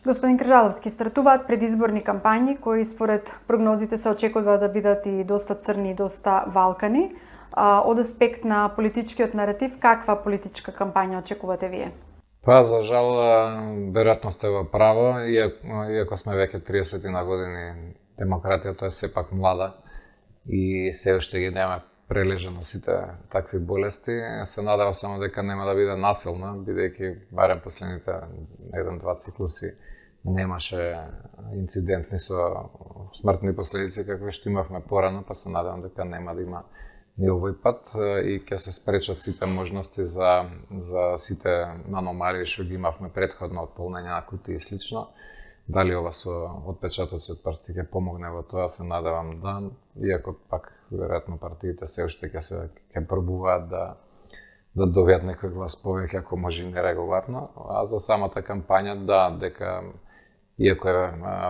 Господин Кржаловски, стартуваат предизборни кампањи кои според прогнозите се очекува да бидат и доста црни и доста валкани. Од аспект на политичкиот наратив, каква политичка кампања очекувате вие? Па, за жал, веројатно сте во право, иако сме веќе 30 на години, демократијата е сепак млада и се уште ги нема прележано сите такви болести. Се надава само дека нема да биде насилна, бидејќи барем последните 1-2 циклуси немаше инцидентни со смртни последици какви што имавме порано, па се надевам дека нема да има ни овој пат и ќе се спречат сите можности за сите аномалии што ги имавме претходно од полнење на кутии и слично. Дали ова со отпечатоци од прсти ќе помогне во тоа, се надевам да, иако пак веројатно партиите се уште ќе пробуваат да добијат некој глас повеќе, ако може и нерегуларно. А за самата кампања, да, дека иако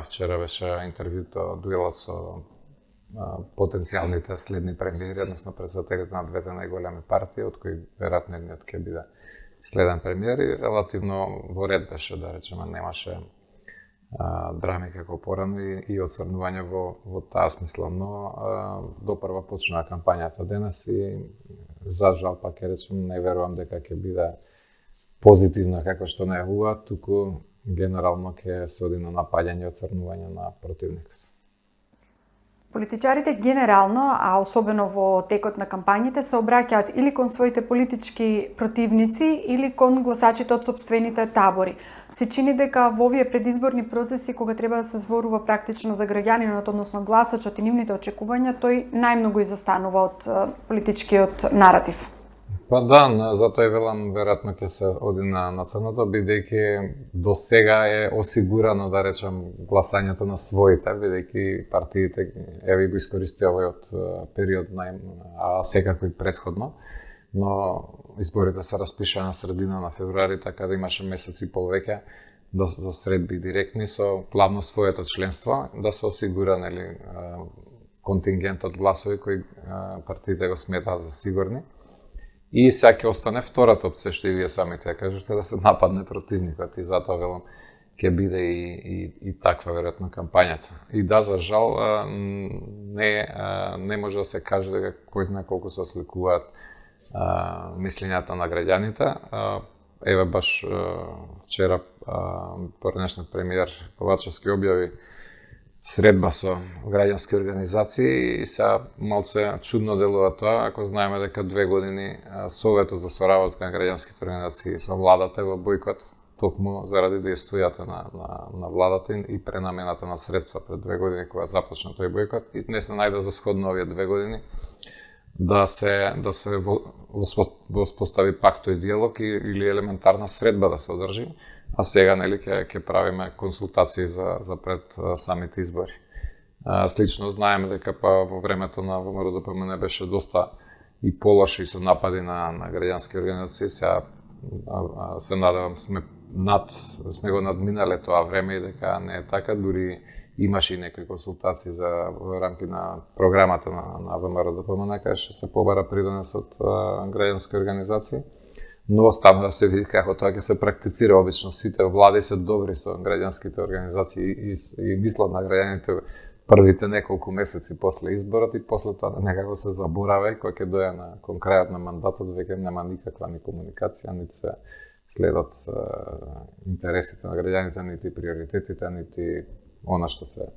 вчера беше интервјуто, дуелот со потенцијалните следни премиери, односно председателите на двете најголеми партии, од кои веројатно едниот ќе биде следен премиер, и релативно во ред беше, да речеме, немаше драми како порано и оцрнување во таа смисла, но допрва почнаа кампањата денес и за жал пак ќе речем, не верувам дека ќе биде позитивна како што најавуваат, туку генерално ќе се оди на напаѓање и оцрнување на противникот. Политичарите генерално, а особено во текот на кампањите, се обраќаат или кон своите политички противници или кон гласачите од сопствените табори. Се чини дека во овие предизборни процеси, кога треба да се зборува практично за граѓанинот, односно гласачот и нивните очекувања, тој најмногу изостанува од политичкиот наратив. Па да, затоа и велам, веројатно ќе се оди на црното, бидејќи до сега е осигурано, да речем, гласањето на своите, бидејќи партиите еве го искористи овојот период, а секако и предходно, но изборите се распишаа на средина на февруари, така да имаше месец и пол веќе за средби директни со главно своето членство, да се осигура контингент од гласови кои партиите го сметаат за сигурни. И сега ќе остане втората опција, што и вие самите ја кажете, да се нападне противникот, и затоа велам ќе биде и таква веројатно кампањата. И да, за жал, не може да се каже дека кој знае колку се осликуваат мислењата на граѓаните. Еве баш вчера порнешниот премиер Ковачевски објави средба со граѓански организации и сега малце чудно делува тоа, ако знаеме дека 2 години Советот за соработка на граѓанските организации со владата во бојкот, токму заради действијата на владата и пренамената на средства пред 2 години кога започна тој бојкот, и не се најде за сходно овие 2 години да се воспостави пак тој диалог или елементарна средба да се одржи. А сега ќе правиме консултации за пред самите избори. Слично знаеме дека во времето на ВМРО-ДПМН беше доста и полоши со напади на граѓански организации. Сега се надевам сме го надминале тоа време и дека не е така, дури имаше и некои консултации во рамки на програмата на ВМРО-ДПМН, каде што се побара придонес од граѓански организации. Но оставно да се види како тоа ќе се практицира. Обично сите влади се добри со граѓанските организации и мислат на граѓаните првите неколку месеци после изборот, и после тоа некако се заборава, и кога ќе дојде кон крајот на мандатот веќе нема никаква ни комуникација, нити се следат интересите на граѓаните, нити приоритетите, нити она што се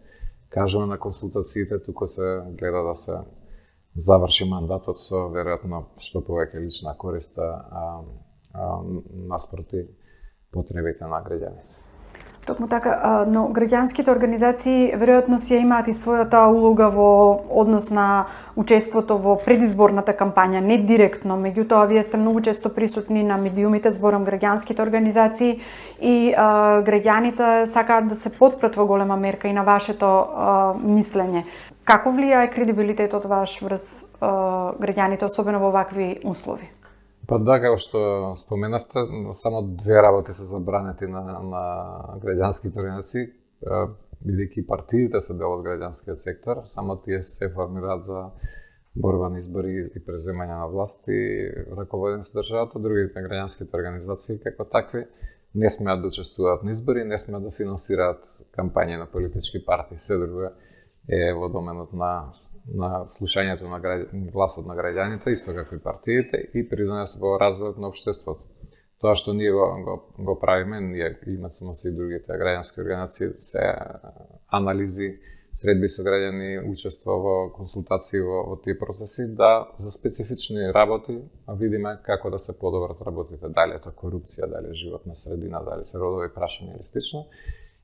кажува на консултациите, туку се гледа да се заврши мандатот со веројатно што повеќе лична корист, наспроти потребите на граѓаните. Токму така, но граѓанските организации веројатно си имаат и својата улога во однос на учеството во предизборната кампања, не директно, меѓутоа вие сте многу често присутни на медиумите, зборам граѓанските организации, и граѓаните сакаат да се потпрат во голема мерка и на вашето мислење. Како влијае кредибилитетот ваш врз граѓаните, особено во вакви услови? Па да, како што споменавте, само 2 работи се забранети на граѓанските организации, бидејќи партиите се дел од граѓанскиот сектор, само тие се формираат за борба на избори и преземање на власт и раководење со државата. Другите граѓанските организации како такви не смеат да учествуваат на избори, не смеат да финансираат кампањи на политички партии. Се друго е во доменот на слушањето на гласот на граѓаните, исто како и партиите, и придонес во развојот на општеството. Тоа што ние го правиме, ние имаме и другите граѓански организации, се анализи, средби со граѓани, учество во консултации во тие процеси, да за специфични работи видиме како да се подобрат работите, дали е тоа корупција, дали е животна средина, дали се родови прашања или слично.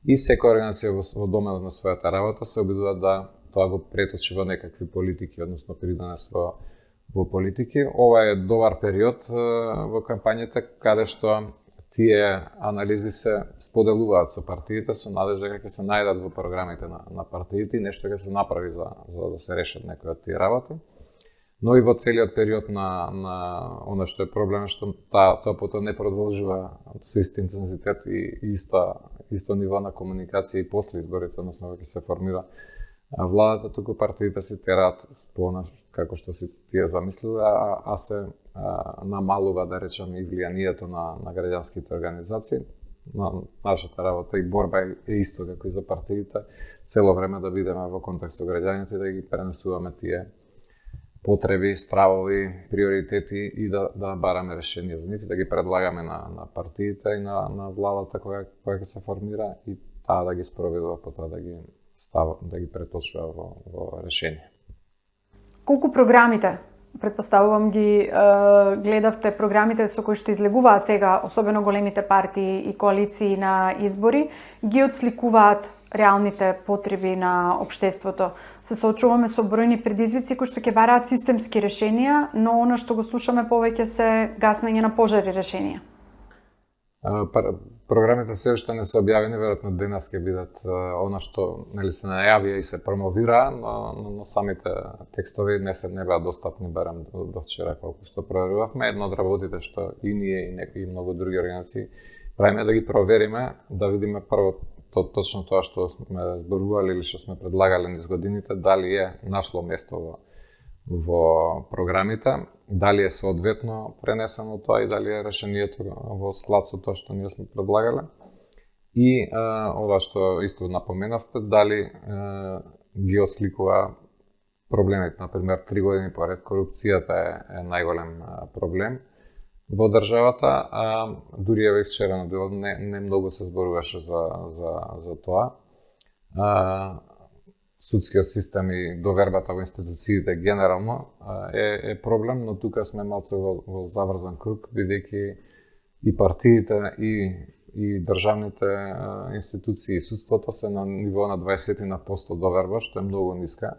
И секоја организација во доменот на својата работа се обидува да тоа го преточи во некакви политики, односно придонес во политики. Ова е добар период во кампањата каде што тие анализи се споделуваат со партиите со надежда дека ќе се најдат во програмите на партиите и нешто ќе се направи за да се решат некои од тие работи. Но и во целиот период на она што е проблем што тоа потоа не продолжува со ист интензитет и исто ниво на комуникација и после изборите, односно кога ќе се формира владата, туку партиите се тераат спона како што си тие замислиле, а се намалува, да речеме, и влијанието на граѓанските организации. На нашата работа и борба е исто како и за партиите, цело време да бидеме во контакт со граѓаните и да ги пренесуваме тие потреби, стравови, приоритети и да бараме решенија за нив и да ги предлагаме на партиите и на владата која ќе се формира и таа да ги спроведува, потоа да ги преточува во решение. Колку програмите, предпоставувам ги гледавте програмите со кои што излегуваат сега, особено големите партии и коалиции на избори, ги отсликуваат реалните потреби на општеството. Се соочуваме со бројни предизвици кои што ќе бараат системски решенија, но она што го слушаме повеќе се гаснење на пожари решенија. Програмите се уште не се објавени, веројатно денес ќе бидат она што се најавија и се промовира, но самите текстови не беа достапни, барем до вчера колку што проверувавме. Едно од работите што и ние и многу други организации правиме да ги провериме, да видиме прво точно тоа што сме зборували или што сме предлагале низ годините, дали е нашло место во програмите, дали е соодветно пренесено тоа и дали е решението во склад со тоа што ние сме предлагале. И ова што исто напоменавте, дали ги отсликува проблемите. Например, 3 години поред корупцијата е најголем проблем во државата, а дури и вчера на делот не многу се зборуваше за тоа. Судскиот систем и довербата во институциите генерално е проблем, но тука сме малце во заврзан круг, бидејќи и партиите и државните институции и судството се на ниво на 20% доверба, што е многу ниска,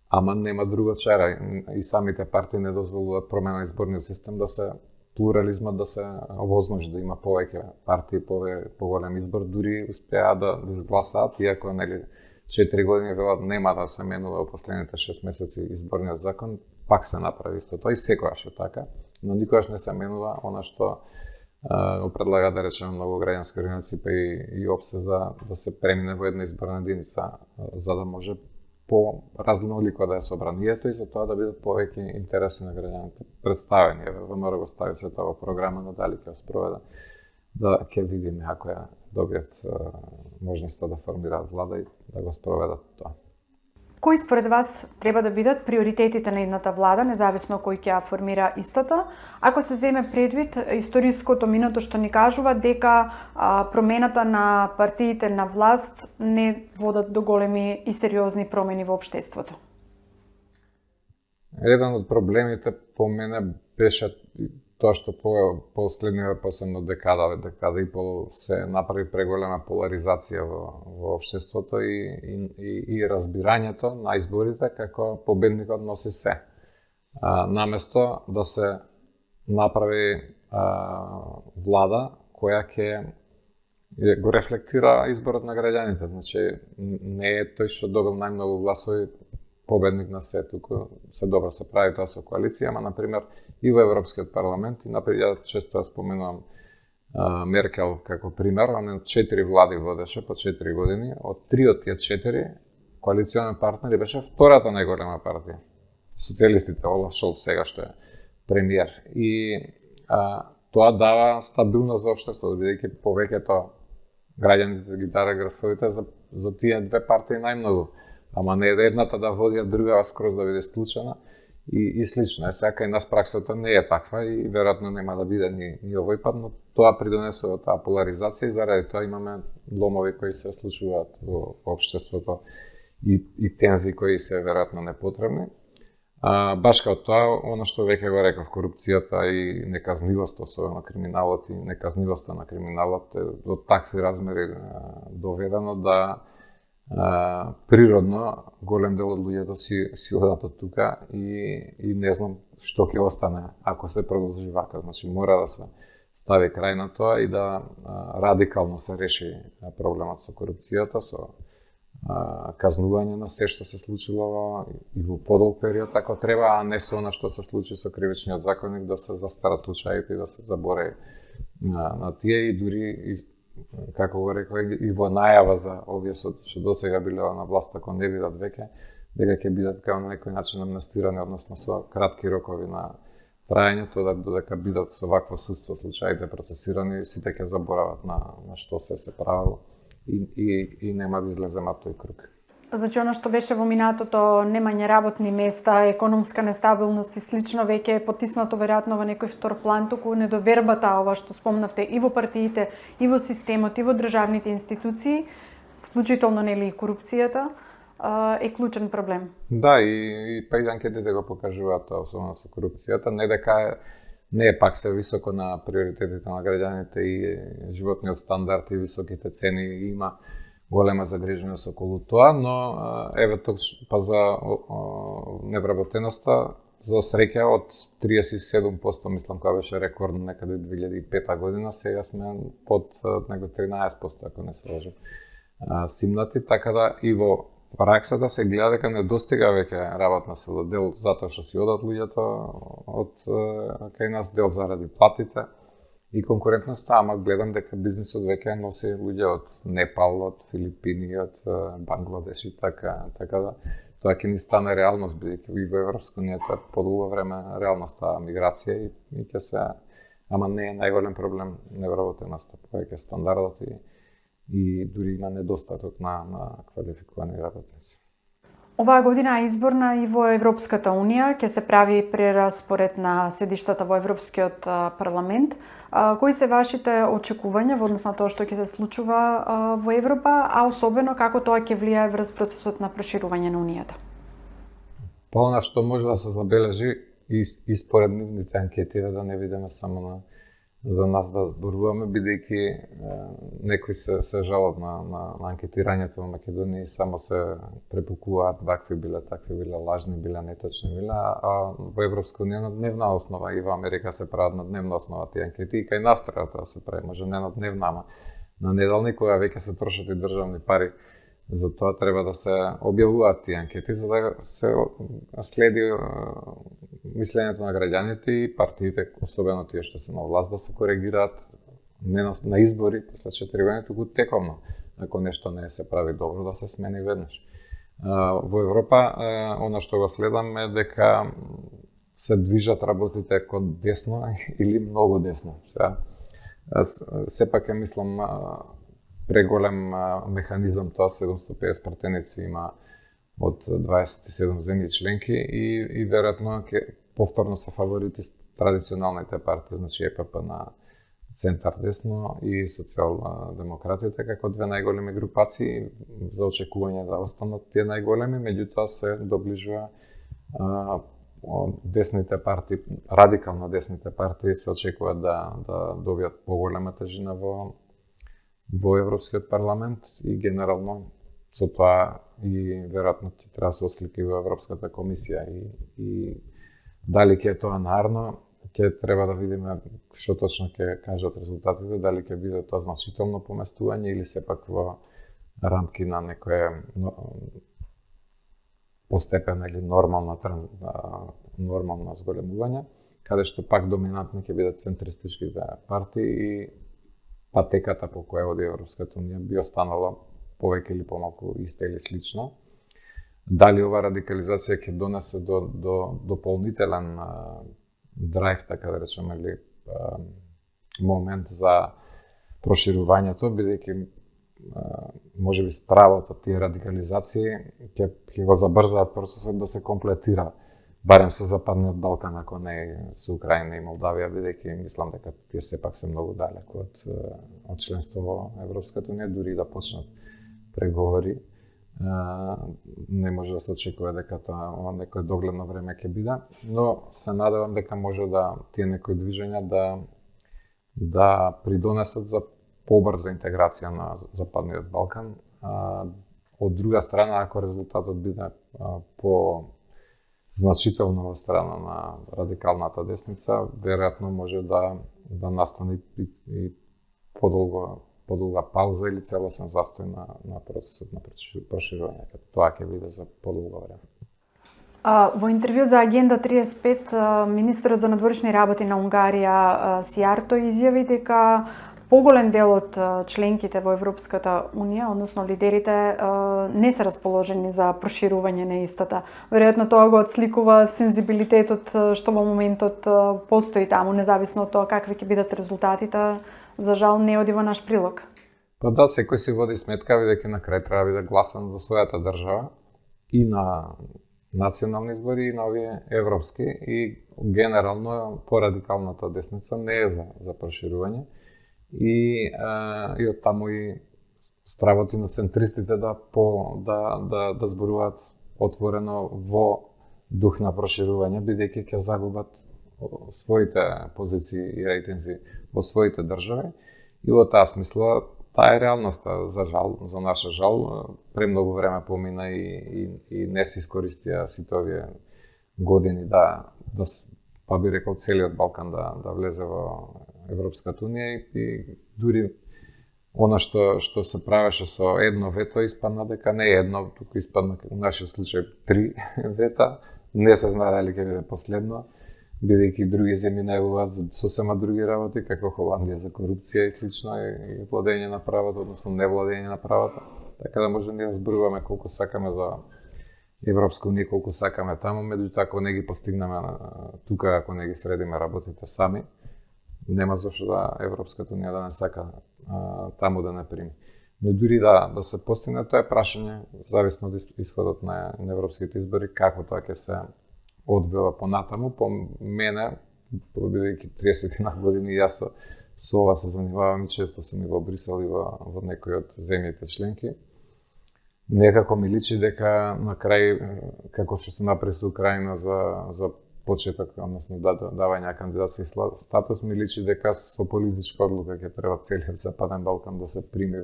ама нема друга чара. И самите партии не дозволуваат промена на изборниот систем да се плурализмот да се овозможи, да има повеќе партии, поголем избор, дури успеа да изгласаат, иако 4 години велат нема да се менува во последните 6 месеци изборниот закон, пак се направи исто тоа и секогаш е така, но никогаш не се менува она што го предлага, да речеме, многу граѓански организации па и ОПСЕ за да се премине во една изборна единица, за да може по-разнолико да е собранието и за тоа да бидат повеќе интереси на граѓаните представени. ВМРО го стави се тоа во програма, но дали ќе спроведе, да ќе видиме ако ја добијат можноста да формираат влада и да го спроведат тоа. Кои според вас треба да бидат приоритетите на едната влада, независно кој ќе ја формира истата, ако се земе предвид историското минато што ни кажува дека промената на партиите на власт не водат до големи и сериозни промени во општеството? Еден од проблемите по мене беше тоа што последниве посебно декада и пол се направи преголема поларизација во општеството и разбирањето на изборите како победникот носи се. Наместо да се направи влада која ќе го рефлектира изборот на граѓаните. Значи, не е тој што добил најмногу гласови победник на се, туку се добро се прави тоа со коалиција, ама, например, и во Европскиот парламент, и например, често ја споменувам Меркел како пример, она 4 влади водеше по 4 години, од 3 од тие 4 коалициони партнери беше втората најголема партија. Социјалистите, Олаф Шолц сега што е премиер. И тоа дава стабилност за општеството, бидејќи повеќето граѓаните ги даде гласовите за тие две партии најмногу. Ама не едната да води, а другава скроз да биде исклучена и слично. Сега и нас праксата не е таква и веројатно нема да биде ни овој пат, но тоа придонесува таа поларизација и заради тоа имаме ломови кои се случуваат во општеството и тензи кои се веројатно непотребни. Баш како тоа, она што веќе го реков, корупцијата и неказнивост, особено криминалот и неказнивоста на криминалот е до такви размери доведено да природно голем дел од луѓето си одат од тука и не знам што ќе остане ако се продолжи вака. Значи мора да се стави крај на тоа и да радикално се реши проблемот со корупцијата, со казнување на се што се случило и во подолг период ако треба, а не со она што се случи со кривичниот законник, да се застарат случаите и да се заборави на тие и дури како го реков и во најава за овие што досега биле на власт, ако не бидат веќе, дека ќе бидат како на некој начин амнестирани, односно со кратки рокови на траењето, додека бидат со вакво судство случаите процесирани, сите ќе заборават на што се правило и нема да излеземе од тој круг. Значи, оно што беше во минатото, немање работни места, економска нестабилност и слично, веќе е потиснато веројатно во некој втор план, туку недовербата, ова што спомнавте, и во партиите, и во системот, и во државните институции, вклучително нели и корупцијата, е клучен проблем. Да, и па и анкетите го покажуваат тоа, особено со корупцијата, не е пак се високо на приоритетите на граѓаните и животниот стандард и високите цени, и има голема загриженост околу тоа, но еве тук па за невработеноста, за среќа од 37%, мислам кога беше рекордно некаде 2005 година, сега сме под него 13%, ако не се лажам, симнати, така да и во праксата се гледа дека не достига веќе работна сила, дел затоа што си одат луѓето од кај нас, дел заради платите и конкурентноста, ама гледам дека бизнисот веќе носи луѓе од Непал, од Филипини, од Бангладеш и така да тоа ќе ни стане реалност, бидејќи и во Европска унија тоа подолго време реалност таа миграција и ќе се, ама не е најголем проблем невработеноста, повеќе стандардот и дури има недостаток на квалификувани работници. Оваа година е изборна и во Европската унија, ќе се прави прераспоред на седиштата во Европскиот парламент. Кои се вашите очекувања во однос на тоа што ќе се случува во Европа, а особено како тоа ќе влијае врз процесот на проширување на унијата? Па она што може да се забележи и според нивните анкети, да не видиме само за нас да зборуваме, бидејќи некои се жалат на анкетирањето во Македонија и само се препукуваат вакви биле, такви биле, лажни биле, неточни биле, а во Европска унија на дневна основа и во Америка се прават на дневна основа тие анкети и кај нас треба тоа се прави, може не на дневна, ама на неделни, кога веќе се трошат и државни пари. Затоа треба да се објавуваат тие анкети, за да се следи мислењето на граѓаните и партиите, особено тие што се на власт, да се коригираат не на избори после 4 години, туку тековно. Ако нешто не се прави добро, да се смени веднаш. Во Европа, она што го следам е дека се движат работите кон десно или многу десно. Сепак мислам преголем механизам тоа, 750 пратеници има од 27 земји членки и веројатно ќе повторно се фаворити традиционалните партии, значи ЕПП на центар десно и социјал-демократите како две најголеми групации, за очекување да останат тие најголеми, меѓутоа се доближува десните партии, радикално десните партии се очекува да добијат поголема тежина во Европскиот парламент и генерално со тоа и веројатно ќе треба да се ослики во Европската комисија и дали ќе е тоа нарно, ќе треба да видиме што точно ќе кажат резултатите, дали ќе биде тоа значително поместување или сепак во рамки на некое постепено или нормално зголемување, каде што пак доминантни ќе бидат центристичките партии и патеката по која оди Европската унија би останала повеќе или помалку иста или слична. Дали ова радикализација ќе донесе до дополнителен драйв, така да речеме, или момент за проширувањето, бидејќи можеби стравот од тие радикализации ќе го забрзаат процесот да се комплетира барем со Западниот Балкан, ако не и со Украина и Молдавија, бидејќи мислам дека тие сепак се многу далеку од членство во Европската унија, дури да почнат преговори. Не може да се очекува дека тоа во некој догледно време ќе биде, но се надевам дека може да тие некои движења да придонесат за побрза интеграција на Западниот Балкан. Од друга страна, ако резултатот биде по значително во страна на радикалната десница, веројатно може да настани и подолга пауза или целосен застој на процесот на проширување, като тоа ќе биде за подолго време. Во интервју за Агенда 35, министерот за надворешни работи на Унгарија Сијарто изјави дека поголем дел од членките во Европската унија, односно лидерите, не се расположени за проширување на истата. Веројатно тоа го отсликува сензибилитетот што во моментот постои таму, независно од тоа какви ќе бидат резултатите. За жал не оди во наш прилог. Па да, секој си води сметка, бидејќи на крај треба да биде гласен во својата држава и на национални избори и на овие европски, и генерално порадикалната десница не е за проширување. И од таму и стравот и на центристите да зборуваат отворено во дух на проширување, бидејќи ќе загубат своите позиции и рейтинзи во своите држави. И во таа смисла, таа е реалноста, за наша жал, премногу време помина и не се искористија сите овие години па би рекол целиот Балкан да влезе во Европската унија и дури она што се правеше со едно вето испадна дека не е едно, туку испадна во нашиот случај 3 вета, не се знае дали ќе биде последно, бидејќи други земји најавуваат за сосема други работи, како Холандија за корупција и слично, и владење на правото, односно невладење на правото. Така да може да зборуваме колку сакаме за Европска унија, колку сакаме таму, меѓутоа ако не ги постигнеме тука, ако не ги средиме работите сами, нема зашто да Европската унија да не сака таму да не прими. Но дури да се постигне, тоа е прашање, зависно од исходот на европските избори, како тоа ќе се одвива понатаму. По мене, бидејќи 30 години јас со ова се занимавам и често сум и во Брисел и во некои од земјите членки, некако ми личи дека на крај, како што се направи со Украина за почеток, односно давање кандидатски статус, ми личи дека со политичка одлука ќе треба целиот Западен Балкан да се прими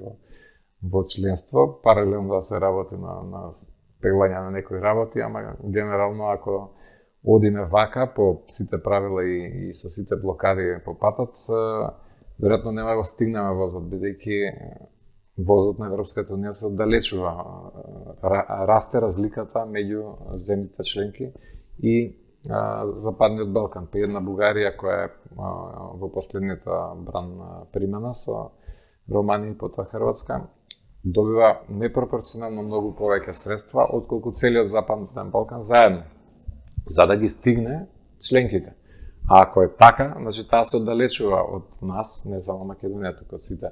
во членство, паралелно да се работи на пеглање на некои работи, ама генерално ако одиме вака по сите правила и со сите блокади по патот, веројатно нема го стигнеме возот, бидејќи возот на Европската унија се оддалечува, расте разликата меѓу земјите членки и Западниот Балкан. Па една Бугарија која е во последната бран примена со Романија и потоа Хрватска, добива непропорционално многу повеќе средства отколку целиот Западен Балкан заедно, за да ги стигне членките. А ако е така, значи таа се оддалечува од нас, не само Македонија, туку од сите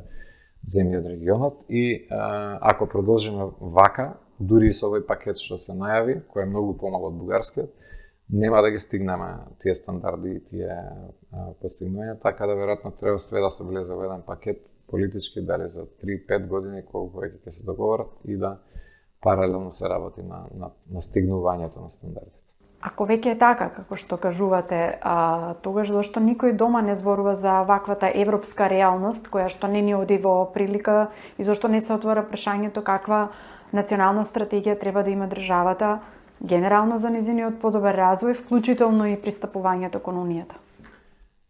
земји од регионот, и ако продолжиме вака, дури и со овој пакет што се најави, кој е многу помал од бугарскиот, нема да ги стигнеме тие стандарди и тие постигнувања, така да веројатно треба све да се влезе во еден пакет политички, дали за 3-5 години, колку веќе ќе се договорат, и да паралелно се работи на стигнувањето на стандардите. Ако веќе е така, како што кажувате, тогаш зашто никој дома не зборува за ваквата европска реалност, која што не ни оди во прилика, и зашто не се отвора прашањето каква национална стратегија треба да има државата генерално за незиниот подобар развој, вклучително и пристапувањето кон Унијата?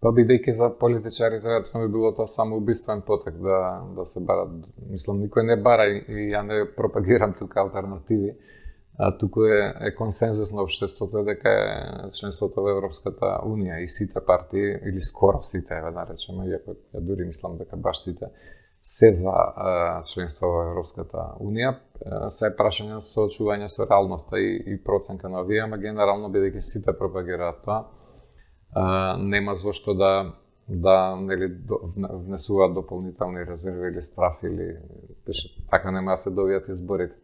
Па бидејќи за политичарите веројатно би било тоа само убиствен потек да се барат. Мислам, никој не бара и ја не пропагирам тука алтернативи. Туку е консензус на општеството дека членството во Европската унија и сите партии, или скоро сите, да речеме, иако ја дури мислам дека баш сите, се за членство во Европската унија, се е прашање на соочување со реалноста и проценка на овие, ама генерално бидејќи сите пропагираат тоа, нема зошто да да внесуваат дополнителни резерви или страф или беше така нема да се добијат изборите.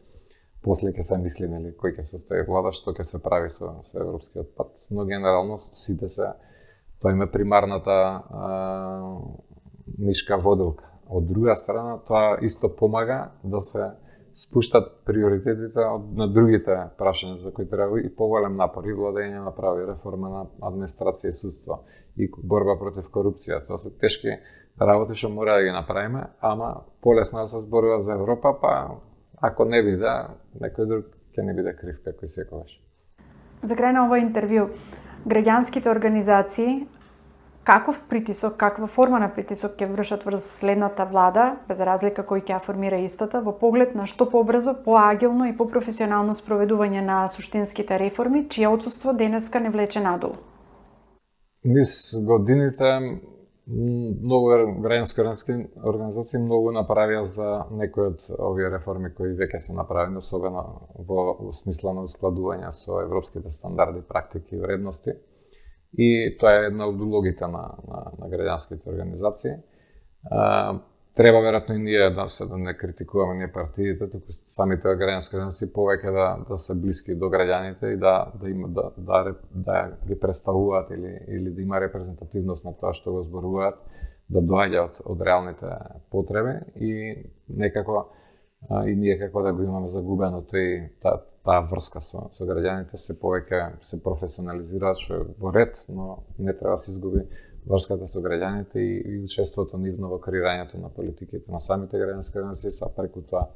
После ќе се мисли нели кој ќе состави влада, што ќе се прави со европскиот пат, но генерално сите се тоа има примарната нишка водилка. Од друга страна, тоа исто помага да се спуштат приоритетите на другите прашања за кои треба и поголем напор и владење направи реформа на администрација и судство и борба против корупција. Тоа се тешки работи што мора да ги направиме, ама полесно да се зборува за Европа, па ако не биде, некој друг ќе не биде крив како и секогаш. За крај на ова интервју, граѓанските организации каков притисок, каква форма на притисок ќе вршат врз следната влада, без разлика кој ќе ја формира истата, во поглед на што побрзо, поагилно и попрофесионално спроведување на суштинските реформи, чија отсуство денеска не влече надолу? Низ годините многу граѓански организации многу направија за некои од овие реформи кои веќе се направени, особено во смисла на ускладување со европските стандарди, практики и вредности. И тоа е една од улогите на граѓанските организации. Треба веројатно и ние да не критикуваме ние партиите, туку самите граѓански организации повеќе да се блиски до граѓаните и да ги представуваат или да има репрезентативност на тоа што го зборуваат, да доаѓа од реалните потреби и некако и ние како да го имаме загубено таа врска со граѓаните се повеќе се професионализираат, што е во ред, но не треба да се изгуби врската со граѓаните и учеството нивно во креирањето на политиките на самите граѓански организации, а преку тоа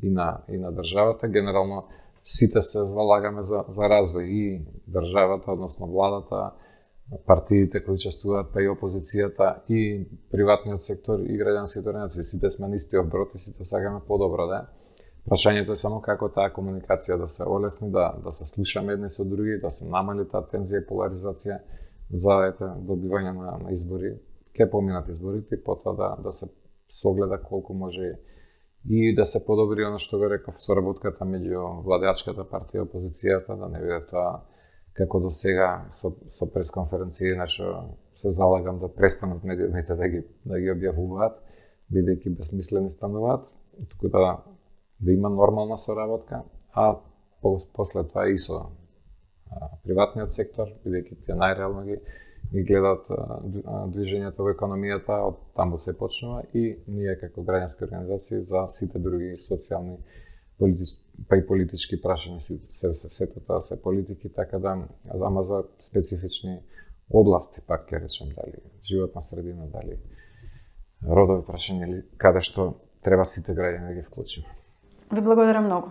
и на државата. Генерално сите се залагаме за развој и државата, односно владата, партиите кои учествуваат, па и опозицијата и приватниот сектор и граѓанските организации. Сите сме на истиот брод и сите сакаме подобро да. Прашањето е само како таа комуникација да се олесни, да се слушаме едни со други, да се намали таа тензија и поларизација за добивање на избори. Ке поминат изборите и потоа да се согледа колку може и да се подобри оно што го реков, соработката меѓу владеачката партија и опозицијата, да не биде тоа како до сега со пресконференции, нешто се залагам да престанат медиумите да ги објавуваат, бидејќи безсмислени стануваат, туку да има нормална соработка, а после тоа и со приватниот сектор, бидејќи тие најреално ги гледаат движењето во економијата, од таму се почнува и ние како граѓански организации за сите други социјални, па и политички прашања, сето тоа се политики, така да, ама за специфични области, пак ќе речем, дали животна средина, дали родови прашања или каде што треба сите граѓани да ги вклучиме. Ви благодарам многу.